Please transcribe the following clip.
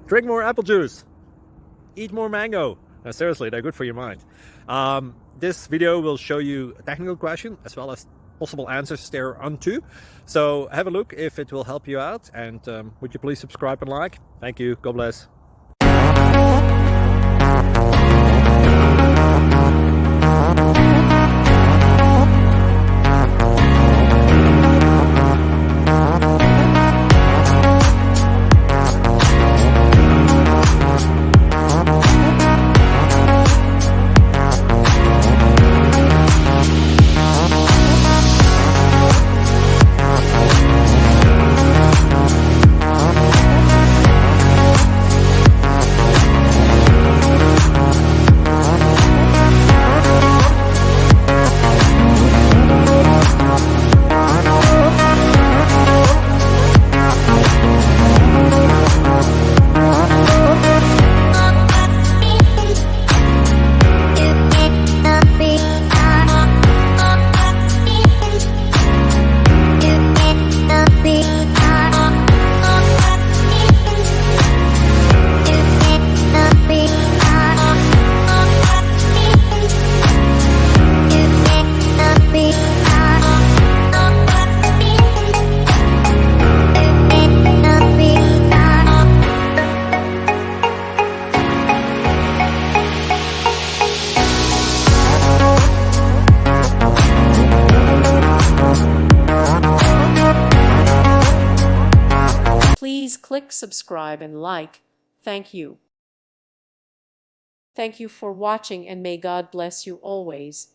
Drink more apple juice. Eat more mango. No, seriously, they're good for your mind. This video will show you a technical question as well as possible answers thereunto. So have a look if it will help you out, and would you please subscribe and like? Thank you. God bless. Please click subscribe and like. Thank you. Thank you for watching, and may God bless you always.